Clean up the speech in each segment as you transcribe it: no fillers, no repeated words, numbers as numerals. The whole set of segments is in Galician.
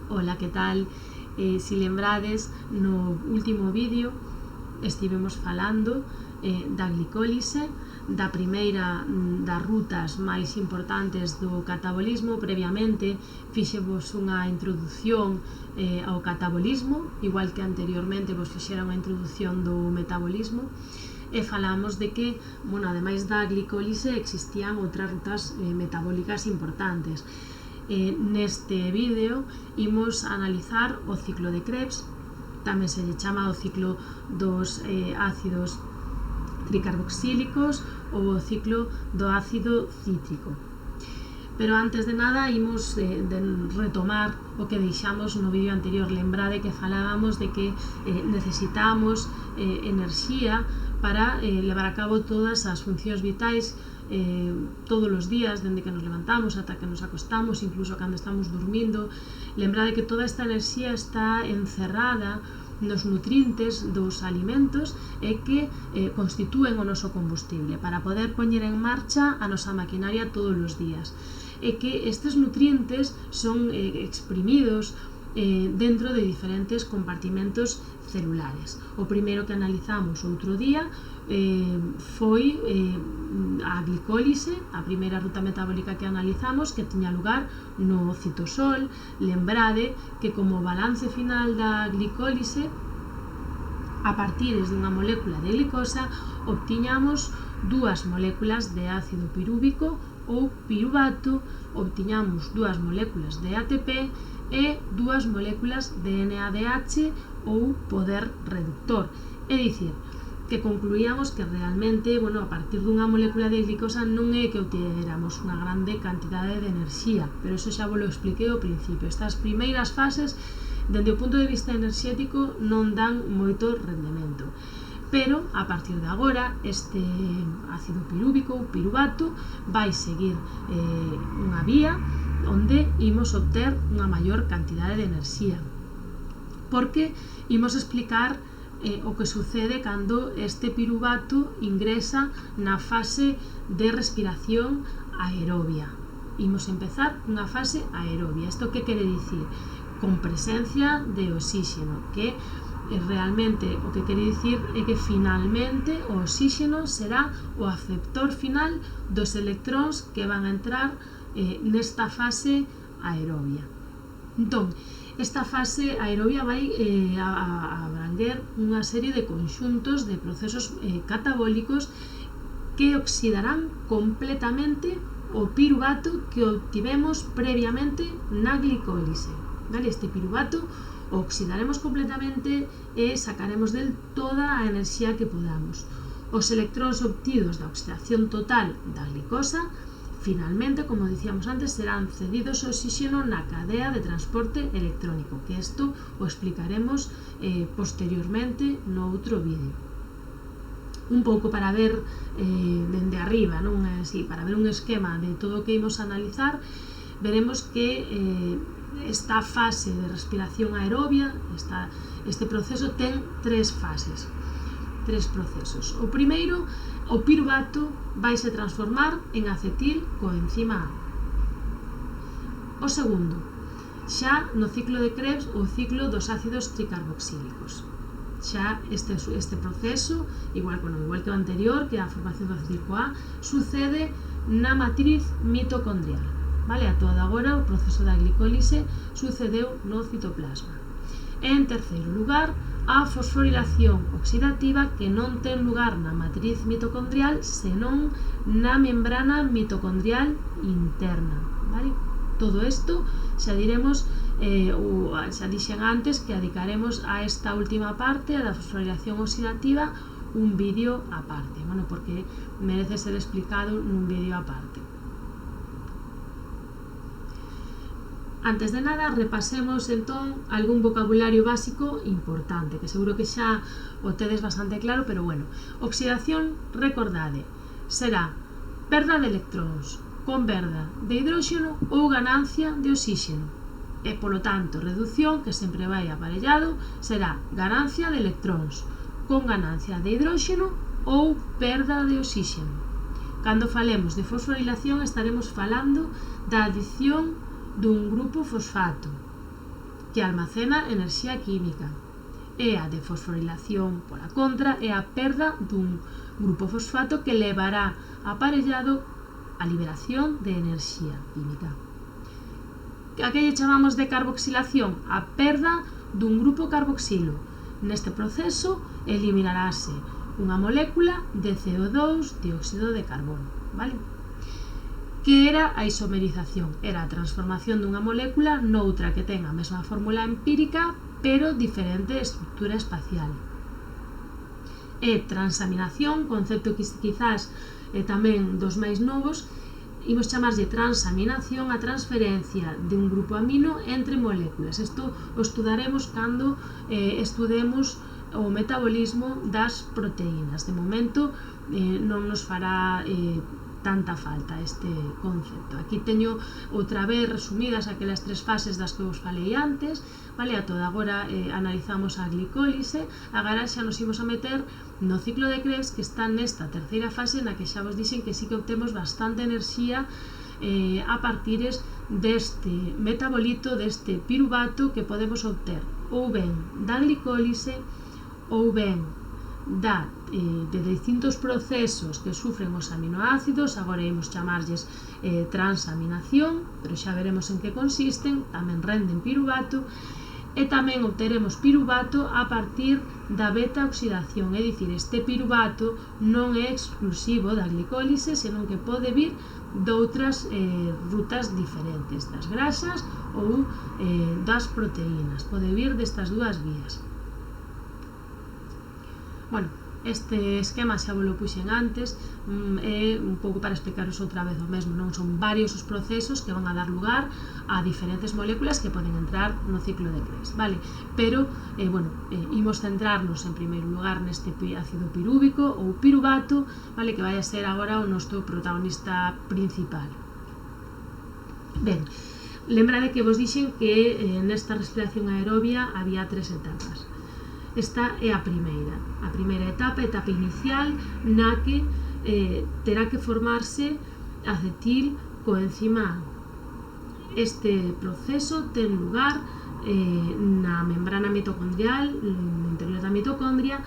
Ola, que tal? Si lembrades, no último vídeo estivemos falando da glicólise, da primeira das rutas máis importantes do catabolismo. Previamente fixemos unha introducción ao catabolismo, igual que anteriormente vos fixera unha introducción do metabolismo, e falamos de que, ademais da glicólise, existían outras rutas metabólicas importantes. Neste vídeo imos analizar o ciclo de Krebs, tamén se lle chama o ciclo dos ácidos tricarboxílicos ou o ciclo do ácido cítrico. Pero antes de nada imos retomar o que deixamos no vídeo anterior. Lembrade que falábamos de que necesitamos enerxía para levar a cabo todas as funcións vitais todos os días, dende que nos levantamos ata que nos acostamos, incluso cando estamos dormindo. Lembrade que toda esta enerxía está encerrada nos nutrientes dos alimentos e que constitúen o noso combustible para poder poñer en marcha a nosa maquinaria todos os días, e que estes nutrientes son exprimidos dentro de diferentes compartimentos celulares. O primeiro que analizamos outro día foi a glicólise, a primeira ruta metabólica que analizamos, que tiña lugar no citosol. Lembrade que como balance final da glicólise, a partir dunha molécula de glicosa obtiñamos dúas moléculas de ácido pirúvico ou piruvato, obtiñamos dúas moléculas de ATP e dúas moléculas de NADH ou poder reductor. É dicir, que concluíamos que realmente, a partir dunha molécula de glicosa non é que obtiéramos unha grande cantidade de enerxía, pero eso xa vos lo expliquei ao principio. Estas primeiras fases, dende o punto de vista enerxético, non dan moito rendemento. Pero, a partir de agora, este ácido pirúvico ou piruvato vai seguir unha vía onde imos obter unha maior cantidade de enerxía, porque imos explicar o que sucede cando este piruvato ingresa na fase de respiración aerobia. Imos empezar unha fase aerobia. Isto que quere dicir? Con presencia de oxígeno, que realmente o que quere dicir é que finalmente o oxígeno será o aceptor final dos electróns que van a entrar nesta fase aerobia. Entón, esta fase aerobia vai abranguer unha serie de conxuntos de procesos catabólicos que oxidarán completamente o piruvato que obtivemos previamente na glicólise. Este piruvato o oxidaremos completamente e sacaremos del toda a enerxía que podamos. Os electróns obtidos da oxidación total da glicosa, finalmente, como dicíamos antes, serán cedidos ao oxígeno na cadea de transporte electrónico, que isto o explicaremos posteriormente no outro vídeo. Un pouco para ver dende arriba, para ver un esquema de todo o que imos analizar, veremos que esta fase de respiración aerobia, este proceso ten tres fases, tres procesos. O primeiro, o piruvato vaise transformar en acetil coenzima A. O segundo, xa no ciclo de Krebs, o ciclo dos ácidos tricarboxílicos. Xa este proceso, igual que o anterior, que é a formación do acetil CoA, sucede na matriz mitocondrial. A toda agora o proceso da glicólise sucedeu no citoplasma. En terceiro lugar, a fosforilación oxidativa, que non ten lugar na matriz mitocondrial, senón na membrana mitocondrial interna. Todo isto xa diremos, xa dixen antes que dedicaremos a esta última parte, a da fosforilación oxidativa, un vídeo aparte, porque merece ser explicado nun vídeo aparte. Antes de nada, repasemos entón algún vocabulario básico importante, que seguro que xa o tedes bastante claro, pero oxidación, recordade, será perda de electróns con perda de hidróxeno ou ganancia de oxígeno, e polo tanto reducción, que sempre vai aparellado, será ganancia de electróns con ganancia de hidróxeno ou perda de oxígeno. Cando falemos de fosforilación, estaremos falando da adición dun grupo fosfato que almacena enerxía química, e a defosforilación, pola contra, é a perda dun grupo fosfato que levará aparellado a liberación de enerxía química. A que lle chamamos de carboxilación? A perda dun grupo carboxilo. Neste proceso eliminarase unha molécula de CO2, dióxido de carbono, vale? Que era a isomerización? Era a transformación dunha molécula noutra que ten a mesma fórmula empírica, pero diferente estructura espacial. E transaminación, concepto que quizás tamén dos máis novos, imos chamarlle transaminación a transferencia de un grupo amino entre moléculas. Isto o estudaremos cando estudemos o metabolismo das proteínas. De momento non nos fará tanta falta este concepto. Aquí teño outra vez resumidas aquelas 3 fases das que vos falei antes, vale? A toda agora analizamos a glicólise, agora xa nos imos a meter no ciclo de Krebs, que está nesta terceira fase na que xa vos dixen que sí que obtemos bastante enerxía a partir deste metabolito, deste piruvato, que podemos obter ou ben da glicólise ou ben de distintos procesos que sufren os aminoácidos. Agora imos chamarlles transaminación, pero xa veremos en que consisten. Tamén renden piruvato, e tamén obteremos piruvato a partir da beta oxidación, é dicir, este piruvato non é exclusivo da glicólise, senón que pode vir doutras rutas diferentes, das grasas ou das proteínas, pode vir destas dúas vías. Bueno, este esquema xa vos lo puxen antes, é un pouco para explicaros outra vez o mesmo, non? Son varios os procesos que van a dar lugar a diferentes moléculas que poden entrar no ciclo de Krebs, vale? Pero, imos centrarnos en primeiro lugar neste ácido pirúvico ou piruvato, vale? Que vai a ser agora o noso protagonista principal. Ben, lembrade que vos dixen que nesta respiración aerobia había 3 etapas. Esta é a primeira etapa, etapa inicial, na que terá que formarse acetil coenzima A. Este proceso ten lugar na membrana mitocondrial, no interior da mitocondria,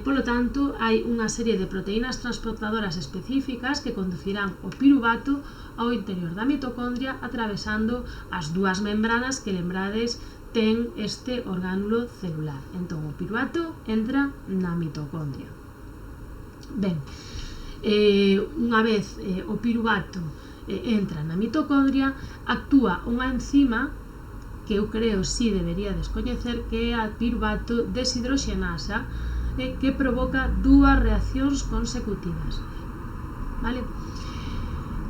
polo tanto, hai unha serie de proteínas transportadoras específicas que conducirán o piruvato ao interior da mitocondria, atravesando as dúas membranas que, lembrades, ten este orgánulo celular. Entón, o piruvato entra na mitocondria. Ben, unha vez o piruvato entra na mitocondria, actúa unha enzima que eu creo si debería descoñecer, que é a piruvato deshidroxenasa, que provoca 2 reaccións consecutivas, vale?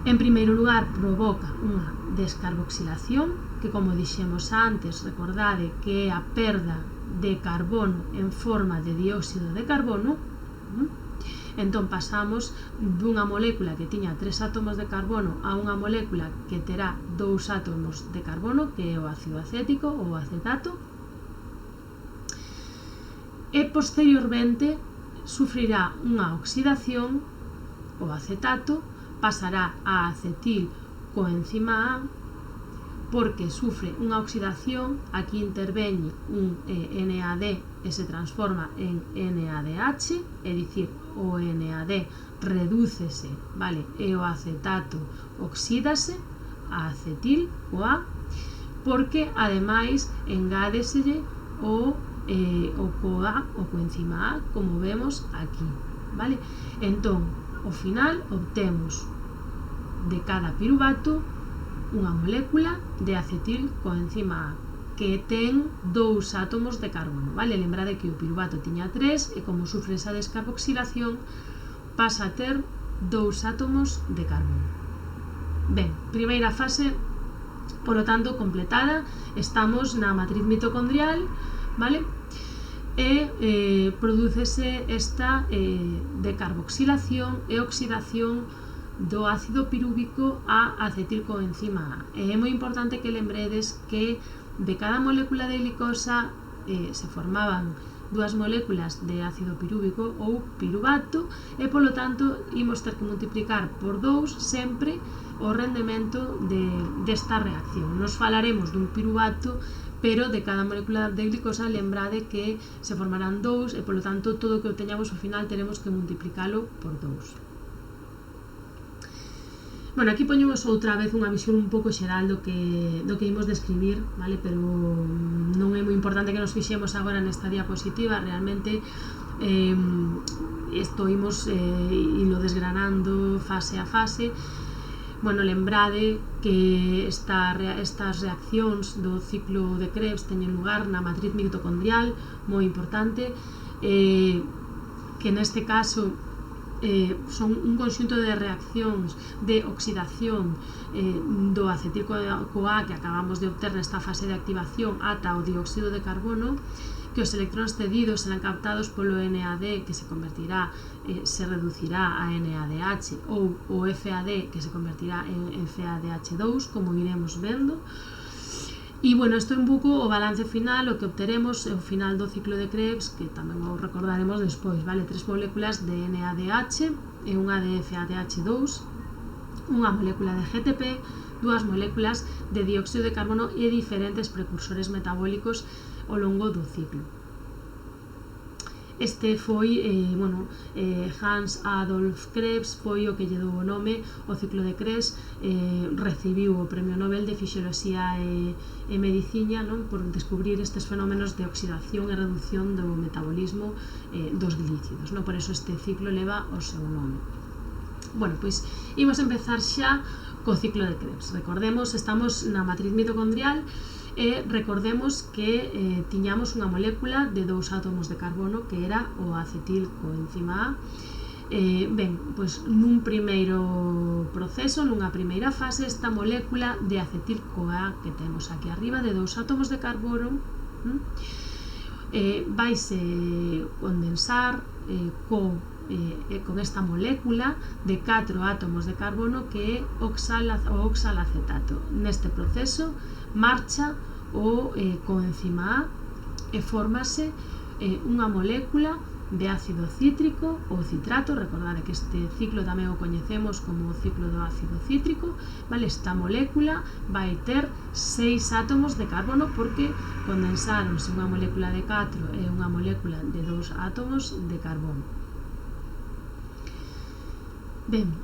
En primeiro lugar, provoca unha descarboxilación, que, como dixemos antes, recordade que é a perda de carbono en forma de dióxido de carbono. Entón pasamos dunha molécula que tiña 3 átomos de carbono a unha molécula que terá 2 átomos de carbono, que é o ácido acético ou acetato, e posteriormente sufrirá unha oxidación. O acetato pasará a acetil coenzima A, porque sufre unha oxidación. Aquí interveñe un NAD e se transforma en NADH, é dicir, o NAD redúcese, vale, e o acetato oxídase a acetil, o A, porque ademais engádeselle o CoA, o coenzima A, como vemos aquí, vale? Entón, ao final obtemos de cada piruvato unha molécula de acetil coenzima A, que ten 2 átomos de carbono, vale? Lembrade que o piruvato tiña 3 e como sufre esa descarboxilación pasa a ter 2 átomos de carbono. Ben, primeira fase, polo tanto, completada. Estamos na matriz mitocondrial, vale? E prodúcese esta decarboxilación e oxidación do ácido pirúvico a acetilcoenzima A. É moi importante que lembredes que de cada molécula de glicosa se formaban 2 moléculas de ácido pirúvico ou piruvato, e polo tanto imos ter que multiplicar por 2 sempre o rendemento desta reacción. Nos falaremos dun piruvato, pero de cada molécula de glicosa lembrade que se formarán 2 e polo tanto todo o que obteñamos ao final teremos que multiplicalo por 2. Bueno, aquí poñemos outra vez unha visión un pouco xeral do que imos describir, vale? Pero non é moi importante que nos fixemos agora nesta diapositiva, realmente isto imos ilo desgranando fase a fase. Bueno, lembrade que estas reaccións do ciclo de Krebs teñen lugar na matriz mitocondrial, moi importante, que neste caso son un conxunto de reaccións de oxidación do acetil-CoA que acabamos de obter nesta fase de activación ata o dióxido de carbono, que os electróns cedidos serán captados polo NAD que se convertirá, se reducirá a NADH, ou o FAD que se convertirá en FADH2, como iremos vendo. E, bueno, isto é un pouco o balance final, o que obteremos ao final do ciclo de Krebs, que tamén o recordaremos despois, vale? 3 moléculas de NADH e unha de FADH2, unha molécula de GTP, 2 moléculas de dióxido de carbono e diferentes precursores metabólicos ao longo do ciclo. Este foi, Hans Adolf Krebs foi o que lle dou o nome ao ciclo de Krebs, recibiu o Premio Nobel de Fisioloxía e Medicina, non? Por descubrir estes fenómenos de oxidación e reducción do metabolismo dos glícidos, non? Por eso este ciclo leva o seu nome. Bueno, pois imos empezar xa co ciclo de Krebs. Recordemos, estamos na matriz mitocondrial e recordemos que tiñamos unha molécula de 2 átomos de carbono que era o acetil-coenzima A. Ben, pois nun primeiro proceso, nunha primeira fase, esta molécula de acetil-CoA que temos aquí arriba de 2 átomos de carbono vaise condensar con esta molécula de 4 átomos de carbono que é o oxalacetato. Neste proceso marcha o coenzima A e fórmase unha molécula de ácido cítrico ou citrato. Recordade que este ciclo tamén o coñecemos como o ciclo do ácido cítrico, vale? Esta molécula vai ter 6 átomos de carbono porque condensáronse unha molécula de 4 e unha molécula de 2 átomos de carbono. Ben,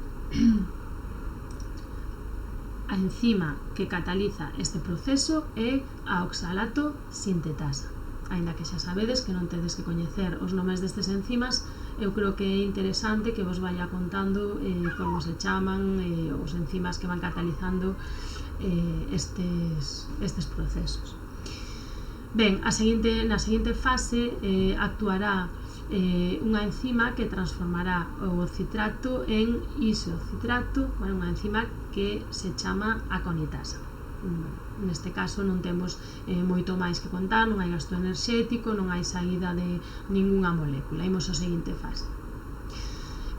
a enzima que cataliza este proceso é a oxalato sintetasa. Aínda que xa sabedes que non tedes que coñecer os nomes destes enzimas, eu creo que é interesante que vos vaya contando como se chaman os enzimas que van catalizando estes procesos. Ben, na seguinte fase actuará unha enzima que transformará o citrato en isocitrato, bueno, unha enzima que se chama aconitasa. Neste caso non temos moito máis que contar, non hai gasto enerxético, non hai saída de ningunha molécula. Imos á seguinte fase.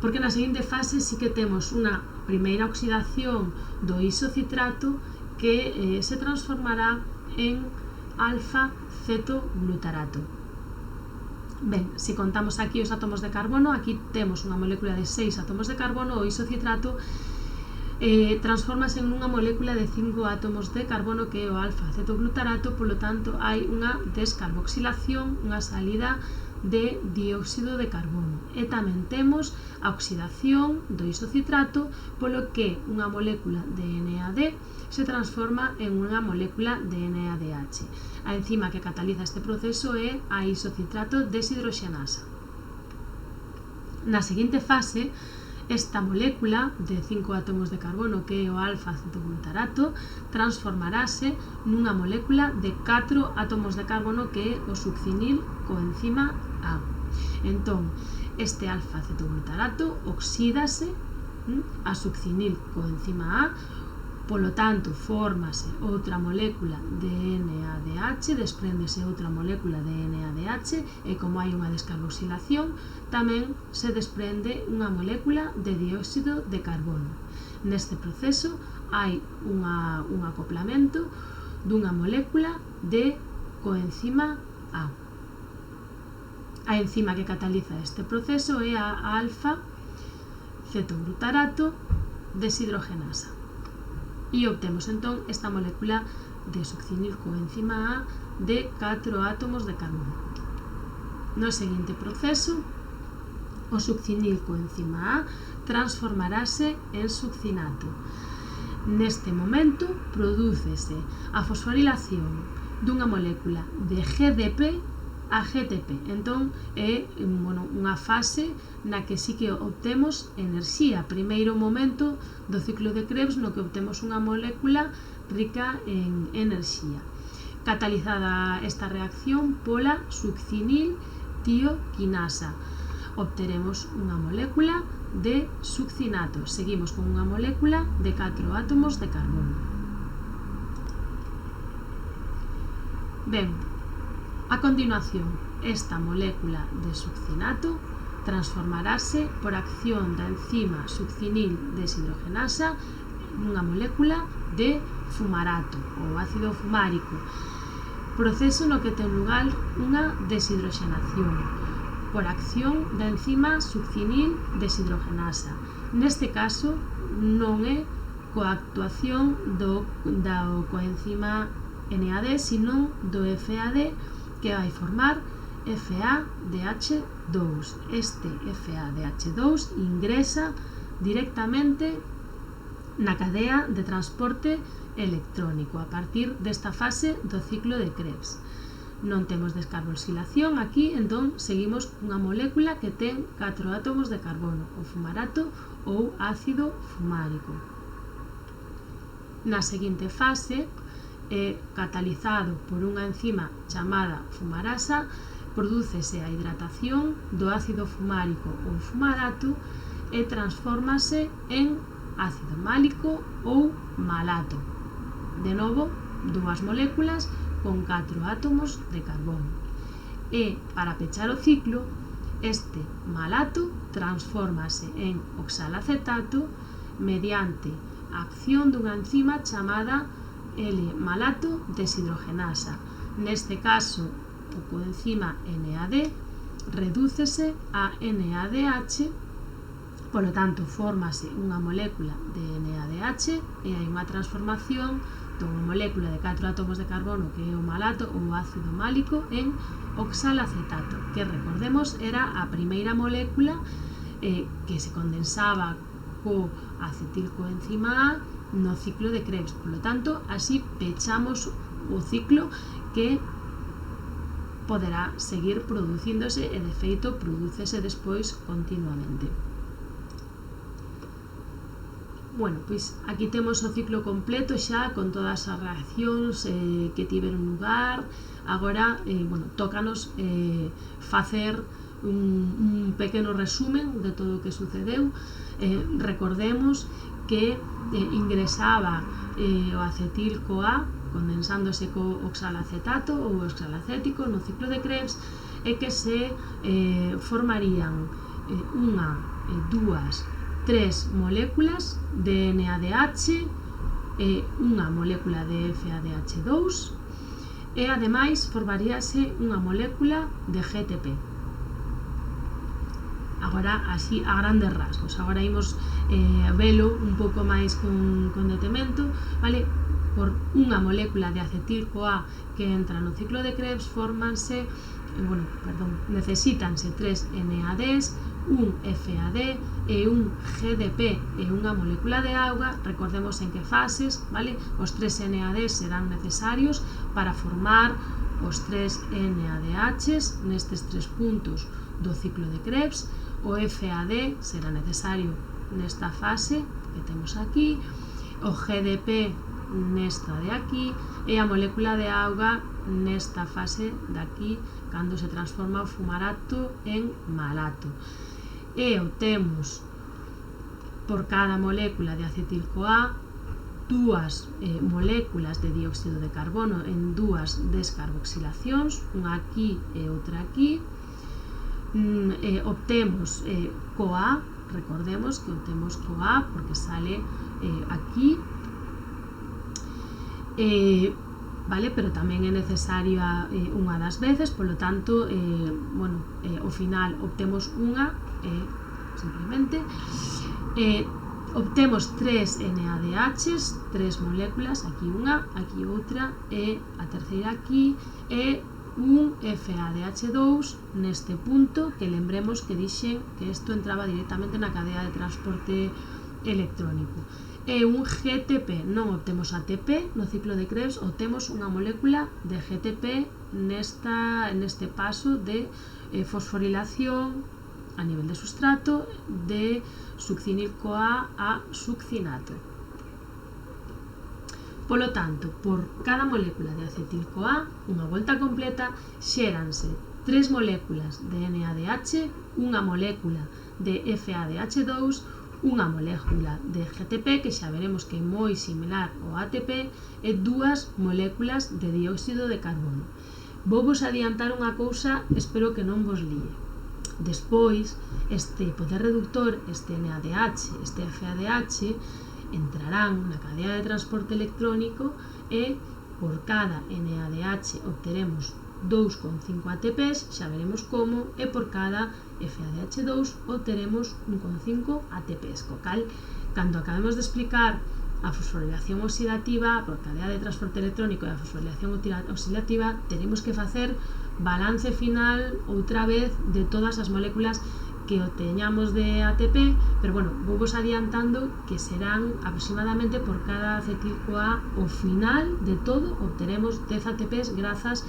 Porque na seguinte fase sí que temos unha primeira oxidación do isocitrato que se transformará en alfa-cetoglutarato. Ben, se contamos aquí os átomos de carbono, aquí temos unha molécula de 6 átomos de carbono, o isocitrato transformase en unha molécula de 5 átomos de carbono que é o alfa-cetoglutarato, polo tanto hai unha descarboxilación, unha salida de dióxido de carbono. E tamén temos a oxidación do isocitrato, polo que unha molécula de NAD se transforma en unha molécula de NADH. A enzima que cataliza este proceso é a isocitrato deshidroxenasa. Na seguinte fase, esta molécula de 5 átomos de carbono que é o alfa-cetoglutarato transformarase nunha molécula de 4 átomos de carbono que é o succinil coenzima A. Entón, este alfa-cetoglutarato oxídase a succinil coenzima A, polo tanto, fórmase outra molécula de NADH, despréndese outra molécula de NADH e como hai unha descarboxilación, tamén se desprende unha molécula de dióxido de carbono. Neste proceso hai un acoplamento dunha molécula de coenzima A. A enzima que cataliza este proceso é a alfa-cetoglutarato deshidrogenasa. E obtemos entón esta molécula de succinil coenzima A de 4 átomos de carbono. No seguinte proceso, o succinil coenzima A transformarase en succinato. Neste momento prodúcese a fosforilación dunha molécula de GDP a GTP. Entón é unha fase na que sí que obtemos enerxía. Primeiro momento do ciclo de Krebs no que obtemos unha molécula rica en enerxía. Catalizada esta reacción pola succinil tioquinasa, obteremos unha molécula de succinato. Seguimos con unha molécula de 4 átomos de carbono. Ben, a continuación, esta molécula de succinato transformarase por acción da enzima succinil deshidrogenasa nunha molécula de fumarato ou ácido fumárico, proceso no que ten lugar unha deshidroxenación por acción da enzima succinil deshidrogenasa. Neste caso non é coa actuación da coenzima NAD, sino do FAD, que vai formar FADH2. Este FADH2 ingresa directamente na cadea de transporte electrónico a partir desta fase do ciclo de Krebs. Non temos descarboxilación aquí, entón seguimos cunha molécula que ten 4 átomos de carbono, o fumarato ou ácido fumárico. Na seguinte fase, catalizado por unha enzima chamada fumarasa, prodúcese a hidratación do ácido fumárico ou fumarato e transfórmase en ácido málico ou malato. De novo, dúas moléculas con 4 átomos de carbono. E, para pechar o ciclo, este malato transfórmase en oxalacetato mediante a acción dunha enzima chamada L-malato deshidrogenasa. Neste caso, o coenzima NAD redúcese a NADH, polo tanto, fórmase unha molécula de NADH e hai unha transformación dunha molécula de 4 átomos de carbono que é o malato ou ácido málico en oxalacetato, que recordemos era a primeira molécula que se condensaba co acetilcoenzima A no ciclo de Krebs. Por lo tanto, así pechamos o ciclo que poderá seguir producíndose e, de feito, prodúcese despois continuamente. Bueno, pois aquí temos o ciclo completo xa con todas as reaccións que tiveron lugar. Agora, tócanos facer un pequeno resumen de todo o que sucedeu. Recordemos que ingresaba o acetil-CoA condensándose co oxalacetato ou oxalacético no ciclo de Krebs e que se formarían unha, dúas, tres moléculas de NADH e unha molécula de FADH2 e ademais formaríase unha molécula de GTP. Agora, así, a grandes rasgos. Agora imos velo un pouco máis con detemento, vale? Por unha molécula de acetil-CoA que entra no ciclo de Krebs formanse, necesítanse 3 NADs, un FAD e un GDP e unha molécula de auga. Recordemos en que fases, vale? Os 3 NADs serán necesarios para formar os 3 NADHs nestes 3 puntos do ciclo de Krebs. O FAD será necesario nesta fase que temos aquí, o GDP nesta de aquí e a molécula de auga nesta fase de aquí cando se transforma o fumarato en malato. E obtemos por cada molécula de acetil-CoA dúas moléculas de dióxido de carbono en dúas descarboxilacións, unha aquí e outra aquí. Obtemos CoA, recordemos que obtemos CoA porque sale aquí, vale, pero tamén é necesaria unha das veces, polo tanto, ao final obtemos unha simplemente. obtemos 3 NADHs, 3 moléculas, aquí unha, aquí outra, e a terceira aquí, e un FADH2 neste punto, que lembremos que dixen que isto entraba directamente na cadea de transporte electrónico. E un GTP, non obtemos ATP no ciclo de Krebs, obtemos unha molécula de GTP neste paso de fosforilación a nivel de sustrato de succinil-CoA a succinato. Polo tanto, por cada molécula de acetil-CoA, unha volta completa, xéranse 3 moléculas de NADH, unha molécula de FADH2, unha molécula de GTP, que xa veremos que é moi similar ao ATP, e 2 moléculas de dióxido de carbono. Vou-vos adiantar unha cousa, espero que non vos líe. Despois, este poder reductor, este NADH, este FADH, entrarán na cadea de transporte electrónico e por cada NADH obteremos 2,5 ATPs, xa veremos como, e por cada FADH2 obteremos 1,5 ATPs, co cal, cando acabemos de explicar a fosforilación oxidativa por cadea de transporte electrónico e a fosforilación oxidativa, teremos que facer balance final outra vez de todas as moléculas que obteñamos de ATP, pero bueno, vou-vos adiantando que serán aproximadamente por cada acetil-CoA, ao final de todo obteremos 10 ATPs grazas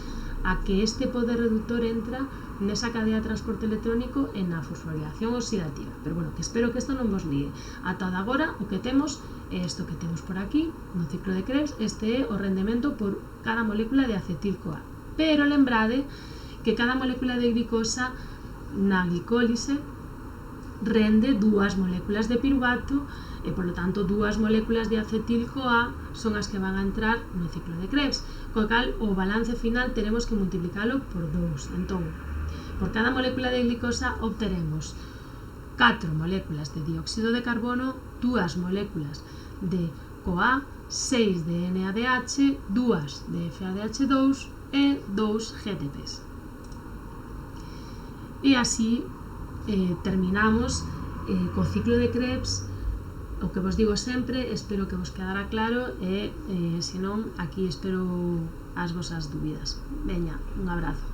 a que este poder reductor entra nesa cadea de transporte electrónico e na fosforilación oxidativa. Pero bueno, que espero que isto non vos líe. Ata agora o que temos é isto que temos por aquí no ciclo de Krebs. Este é o rendemento por cada molécula de acetil-CoA. Pero lembrade que cada molécula de glicosa na glicólise rende 2 moléculas de piruvato e, polo tanto, 2 moléculas de acetil-CoA son as que van a entrar no ciclo de Krebs, co cal o balance final teremos que multiplicalo por 2. Entón, por cada molécula de glicosa obteremos 4 moléculas de dióxido de carbono, 2 moléculas de CoA, 6 de NADH, 2 de FADH2 e 2 GTPs. E así terminamos co ciclo de Krebs. O que vos digo sempre, espero que vos quedara claro e, se non, aquí espero as vosas dúbidas. Veña, un abrazo.